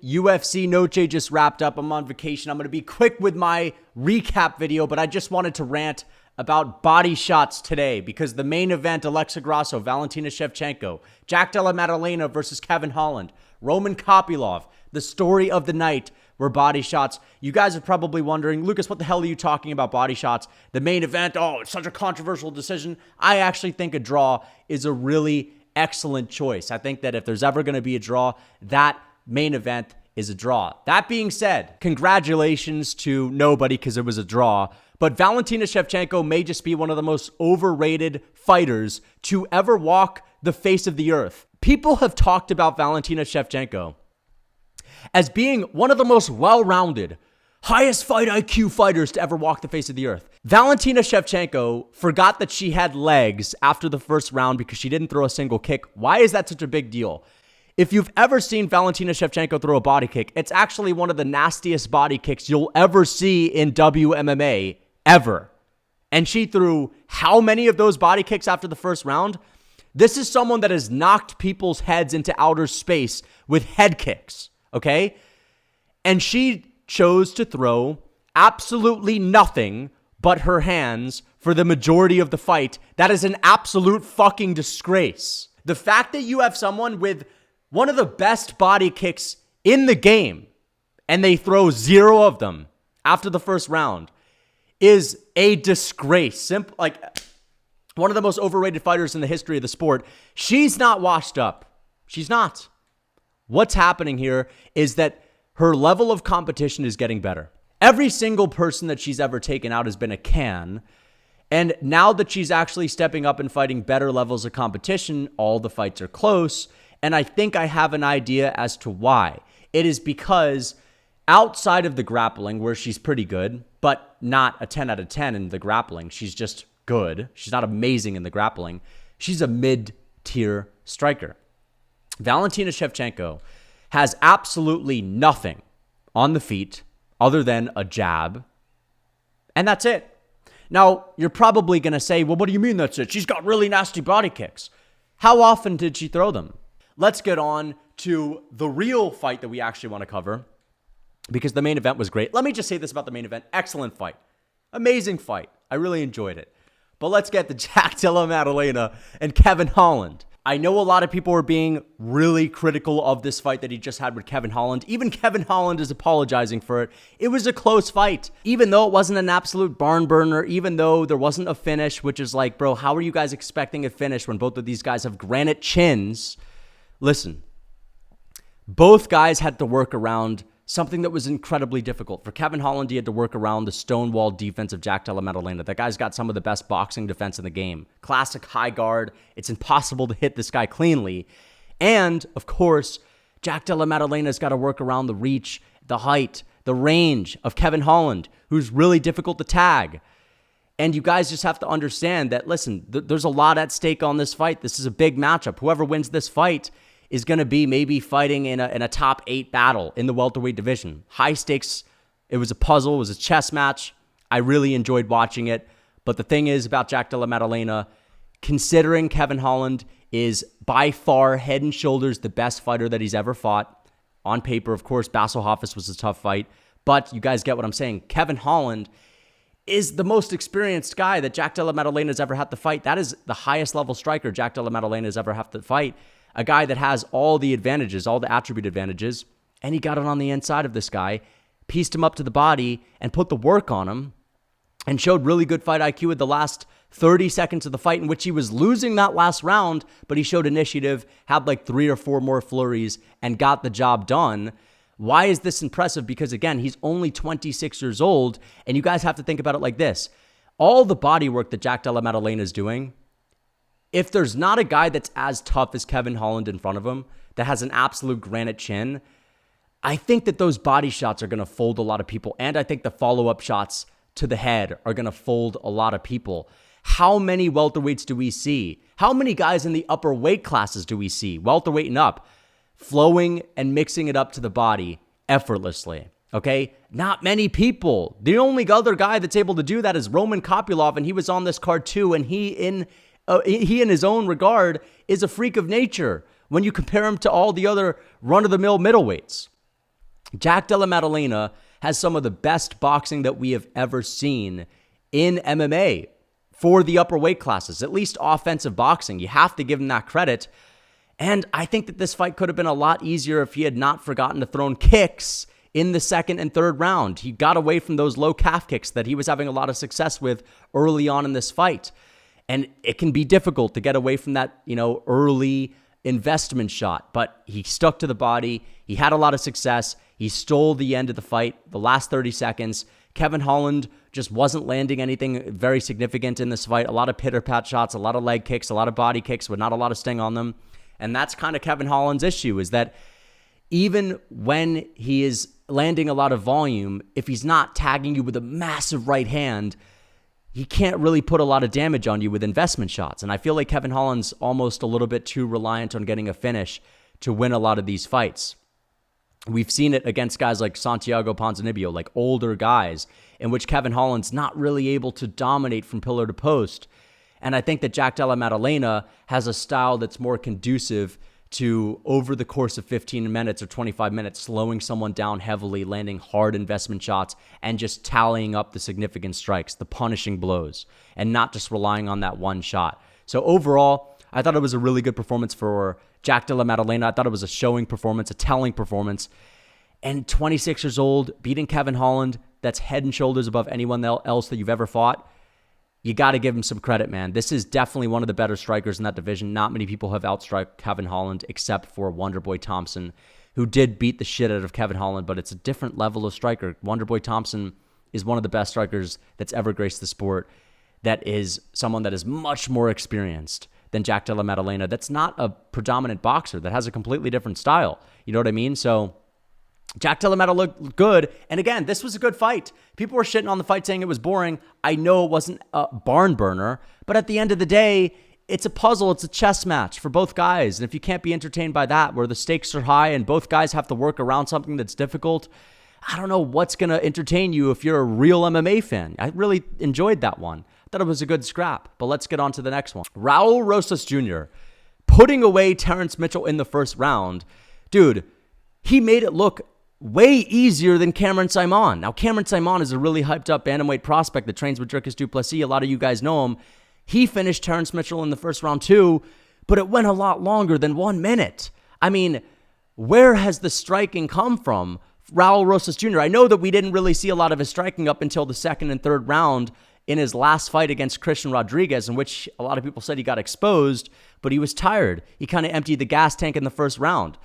UFC Noche just wrapped up. I'm on vacation. I'm going to be quick with my recap video, but I just wanted to rant about body shots today because the main event, Alexa Grasso, Valentina Shevchenko, Jack Della Maddalena versus Kevin Holland, Roman Kopylov, the story of the night were body shots. You guys are probably wondering, Lucas, what the hell are you talking about body shots? The main event, oh, it's such a controversial decision. I actually think a draw is a really excellent choice. I think that if there's ever going to be a draw, that main event is a draw. That being said, congratulations to nobody because it was a draw. But Valentina Shevchenko may just be one of the most overrated fighters to ever walk the face of the earth. People have talked about Valentina Shevchenko as being one of the most well-rounded, highest fight IQ fighters to ever walk the face of the earth. Valentina Shevchenko forgot that she had legs after the first round because she didn't throw a single kick. Why is that such a big deal? If you've ever seen Valentina Shevchenko throw a body kick, it's actually one of the nastiest body kicks you'll ever see in WMMA, ever. And she threw how many of those body kicks after the first round? This is someone that has knocked people's heads into outer space with head kicks, okay? And she chose to throw absolutely nothing but her hands for the majority of the fight. That is an absolute fucking disgrace. The fact that you have someone with one of the best body kicks in the game, and they throw zero of them after the first round, is a disgrace. Like, one of the most overrated fighters in the history of the sport. She's not washed up. She's not. What's happening here is that her level of competition is getting better. Every single person that she's ever taken out has been a can. And now that she's actually stepping up and fighting better levels of competition, all the fights are close. And I think I have an idea as to why. It is because outside of the grappling, where she's pretty good, but not a 10 out of 10 in the grappling, she's just good. She's not amazing in the grappling. She's a mid-tier striker. Valentina Shevchenko has absolutely nothing on the feet other than a jab, and that's it. Now, you're probably going to say, well, what do you mean that's it? She's got really nasty body kicks. How often did she throw them? Let's get on to the real fight that we actually want to cover because the main event was great. Let me just say this about the main event. Excellent fight. Amazing fight. I really enjoyed it. But let's get to Jack Della Maddalena and Kevin Holland. I know a lot of people are being really critical of this fight that he just had with Kevin Holland. Even Kevin Holland is apologizing for it. It was a close fight. Even though it wasn't an absolute barn burner, even though there wasn't a finish, which is like, bro, how are you guys expecting a finish when both of these guys have granite chins? Listen, both guys had to work around something that was incredibly difficult. For Kevin Holland, he had to work around the stonewall defense of Jack Della Maddalena. That guy's got some of the best boxing defense in the game. Classic high guard. It's impossible to hit this guy cleanly. And, of course, Jack Della Maddalena's got to work around the reach, the height, the range of Kevin Holland, who's really difficult to tag. And you guys just have to understand that, listen, there's a lot at stake on this fight. This is a big matchup. Whoever wins this fight is going to be maybe fighting in a top 8 battle in the welterweight division. High stakes. It was a puzzle. It was a chess match. I really enjoyed watching it. But the thing is about Jack Della Maddalena, considering Kevin Holland is by far head and shoulders the best fighter that he's ever fought. On paper, of course, Basel-Hoffus was a tough fight. But you guys get what I'm saying. Kevin Holland is the most experienced guy that Jack Della Maddalena has ever had to fight. That is the highest level striker Jack Della Maddalena has ever had to fight. A guy that has all the advantages, all the attribute advantages, and he got it on the inside of this guy, pieced him up to the body, and put the work on him, and showed really good fight IQ in the last 30 seconds of the fight, in which he was losing that last round, but he showed initiative, had like 3 or 4 more flurries, and got the job done. Why is this impressive? Because, again, he's only 26 years old, and you guys have to think about it like this. All the body work that Jack Della Maddalena is doing, if there's not a guy that's as tough as Kevin Holland in front of him, that has an absolute granite chin, I think that those body shots are going to fold a lot of people. And I think the follow-up shots to the head are going to fold a lot of people. How many welterweights do we see? How many guys in the upper weight classes do we see, welterweight and up, flowing and mixing it up to the body effortlessly? Okay? Not many people. The only other guy that's able to do that is Roman Kopylov, and he was on this card too, and he in his own regard is a freak of nature when you compare him to all the other run-of-the-mill middleweights. Jack Della Maddalena has some of the best boxing that we have ever seen in MMA for the upper weight classes, at least offensive boxing. You have to give him that credit. And I think that this fight could have been a lot easier if he had not forgotten to throw kicks in the second and third round. He got away from those low calf kicks that he was having a lot of success with early on in this fight. And it can be difficult to get away from that, early investment shot. But he stuck to the body. He had a lot of success. He stole the end of the fight, the last 30 seconds. Kevin Holland just wasn't landing anything very significant in this fight. A lot of pitter-pat shots, a lot of leg kicks, a lot of body kicks with not a lot of sting on them. And that's kind of Kevin Holland's issue, is that even when he is landing a lot of volume, if he's not tagging you with a massive right hand, he can't really put a lot of damage on you with investment shots. And I feel like Kevin Holland's almost a little bit too reliant on getting a finish to win a lot of these fights. We've seen it against guys like Santiago Ponzinibbio, like older guys, in which Kevin Holland's not really able to dominate from pillar to post. And I think that Jack Della Maddalena has a style that's more conducive to, over the course of 15 minutes or 25 minutes, slowing someone down heavily, landing hard investment shots, and just tallying up the significant strikes, the punishing blows, and not just relying on that one shot. So overall, I thought it was a really good performance for Jack Della Maddalena. I thought it was a showing performance, a telling performance. And 26 years old, beating Kevin Holland, that's head and shoulders above anyone else that you've ever fought. You got to give him some credit, man. This is definitely one of the better strikers in that division. Not many people have outstriked Kevin Holland except for Wonderboy Thompson, who did beat the shit out of Kevin Holland, but it's a different level of striker. Wonderboy Thompson is one of the best strikers that's ever graced the sport. That is someone that is much more experienced than Jack Della Maddalena. That's not a predominant boxer. That has a completely different style. You know what I mean? So Jack Della Maddalena looked good. And again, this was a good fight. People were shitting on the fight saying it was boring. I know it wasn't a barn burner, but at the end of the day, it's a puzzle. It's a chess match for both guys. And if you can't be entertained by that, where the stakes are high and both guys have to work around something that's difficult, I don't know what's going to entertain you if you're a real MMA fan. I really enjoyed that one. I thought it was a good scrap, but let's get on to the next one. Raul Rosas Jr. putting away Terrence Mitchell in the first round. Dude, he made it look way easier than Cameron Simon. Now, Cameron Simon is a really hyped up bantamweight prospect that trains with Dricus du Plessis. A lot of you guys know him. He finished Terrence Mitchell in the first round too, but it went a lot longer than 1 minute. I mean, where has the striking come from? Raul Rosas Jr. I know that we didn't really see a lot of his striking up until the second and third round in his last fight against Christian Rodriguez, in which a lot of people said he got exposed, but he was tired. He kind of emptied the gas tank in the first round.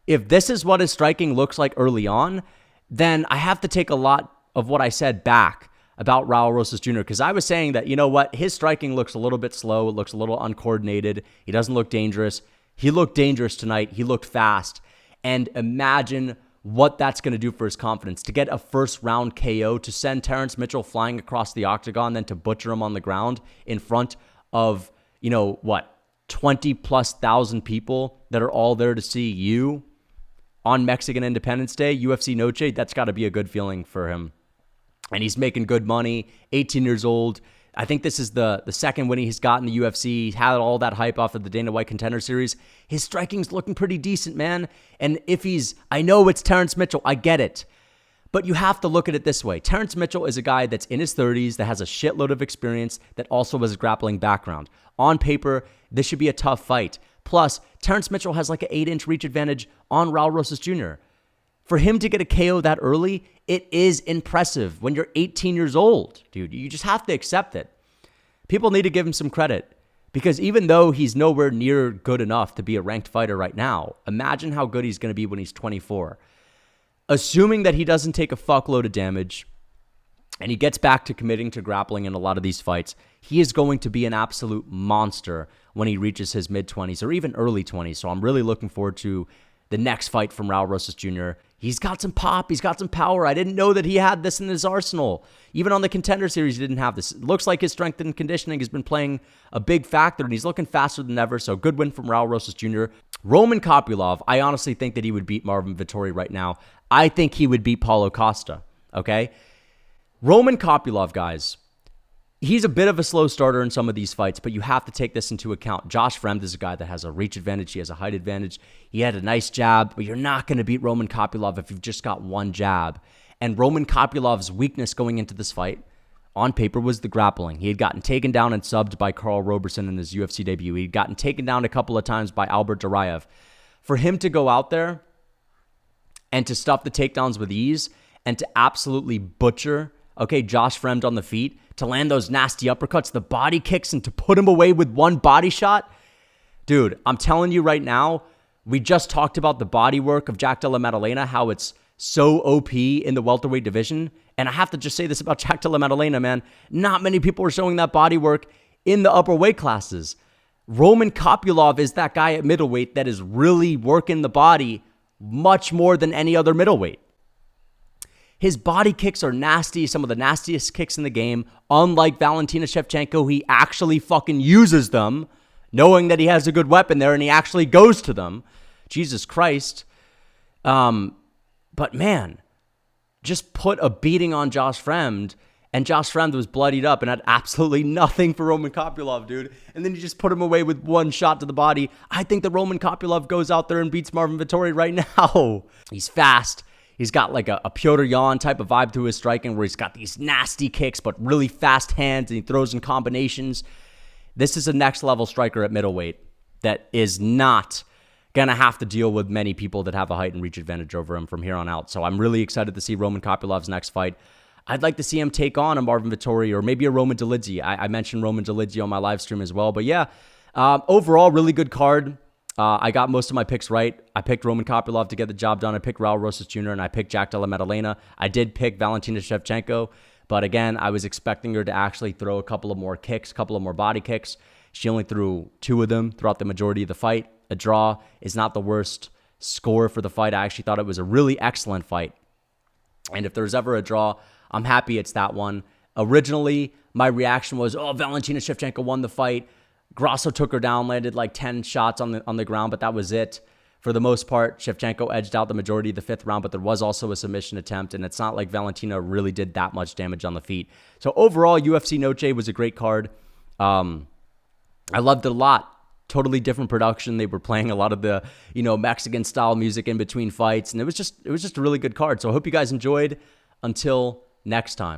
If this is what his striking looks like early on, then I have to take a lot of what I said back about Raul Rosas Jr. Because I was saying that, you know what, his striking looks a little bit slow. It looks a little uncoordinated. He doesn't look dangerous. He looked dangerous tonight. He looked fast. And imagine what that's going to do for his confidence. To get a first round KO, to send Terrence Mitchell flying across the octagon, then to butcher him on the ground in front of, 20,000+ people that are all there to see you on Mexican Independence Day, UFC Noche. That's got to be a good feeling for him. And he's making good money, 18 years old. I think this is the second win he's got in the UFC. He had all that hype off of the Dana White Contender Series. His striking's looking pretty decent, man. And I know it's Terrence Mitchell. I get it. But you have to look at it this way. Terrence Mitchell is a guy that's in his 30s, that has a shitload of experience, that also has a grappling background. On paper, this should be a tough fight. Plus, Terrence Mitchell has like an 8-inch reach advantage on Raul Rosas Jr. For him to get a KO that early, it is impressive when you're 18 years old, dude. You just have to accept it. People need to give him some credit, because even though he's nowhere near good enough to be a ranked fighter right now, imagine how good he's going to be when he's 24. Assuming that he doesn't take a fuckload of damage and he gets back to committing to grappling in a lot of these fights, he is going to be an absolute monster when he reaches his mid-20s or even early 20s. So I'm really looking forward to the next fight from Raul Rosas Jr. He's got some pop. He's got some power. I didn't know that he had this in his arsenal. Even on the Contender Series, he didn't have this. It looks like his strength and conditioning has been playing a big factor, and he's looking faster than ever. So good win from Raul Rosas Jr. Roman Kopylov, I honestly think that he would beat Marvin Vettori right now. I think he would beat Paulo Costa, okay? Roman Kopylov, guys, He's a bit of a slow starter in some of these fights, but you have to take this into account. Josh Fremd is a guy that has a reach advantage. He has a height advantage. He had a nice jab, but you're not going to beat Roman Kopylov if you've just got one jab. And Roman Kopylov's weakness going into this fight, on paper, was the grappling. He had gotten taken down and subbed by Karl Roberson in his UFC debut. He'd gotten taken down a couple of times by Albert Duraev. For him to go out there and to stuff the takedowns with ease and to absolutely butcher, Josh Fremd on the feet, to land those nasty uppercuts, the body kicks, and to put him away with one body shot. Dude, I'm telling you right now, we just talked about the body work of Jack Della Maddalena, how it's so OP in the welterweight division. And I have to just say this about Jack Della Maddalena, man. Not many people are showing that body work in the upper weight classes. Roman Kopylov is that guy at middleweight that is really working the body much more than any other middleweight. His body kicks are nasty, some of the nastiest kicks in the game. Unlike Valentina Shevchenko, he actually fucking uses them, knowing that he has a good weapon there, and he actually goes to them. Jesus Christ. But man, just put a beating on Josh Fremd, and Josh Fremd was bloodied up and had absolutely nothing for Roman Kopylov, dude. And then you just put him away with one shot to the body. I think that Roman Kopylov goes out there and beats Marvin Vettori right now. He's fast. He's got like a Piotr Jan type of vibe to his striking where he's got these nasty kicks but really fast hands and he throws in combinations. This is a next level striker at middleweight that is not going to have to deal with many people that have a height and reach advantage over him from here on out. So I'm really excited to see Roman Kopylov's next fight. I'd like to see him take on a Marvin Vettori or maybe a Roman Dolidze. I mentioned Roman Dolidze on my live stream as well. But yeah, overall, really good card. I got most of my picks right. I picked Roman Kopylov to get the job done. I picked Raul Rosas Jr. and I picked Jack Della Maddalena. I did pick Valentina Shevchenko, but again, I was expecting her to actually throw a couple of more kicks, a couple of more body kicks. She only threw 2 of them throughout the majority of the fight. A draw is not the worst score for the fight. I actually thought it was a really excellent fight. And if there's ever a draw, I'm happy it's that one. Originally, my reaction was, Valentina Shevchenko won the fight. Grasso took her down, landed like 10 shots on the ground, but that was it. For the most part, Shevchenko edged out the majority of the 5th round, but there was also a submission attempt, and it's not like Valentina really did that much damage on the feet. So overall, UFC Noche was a great card. I loved it a lot. Totally different production. They were playing a lot of the, Mexican-style music in between fights, and it was just a really good card. So I hope you guys enjoyed. Until next time.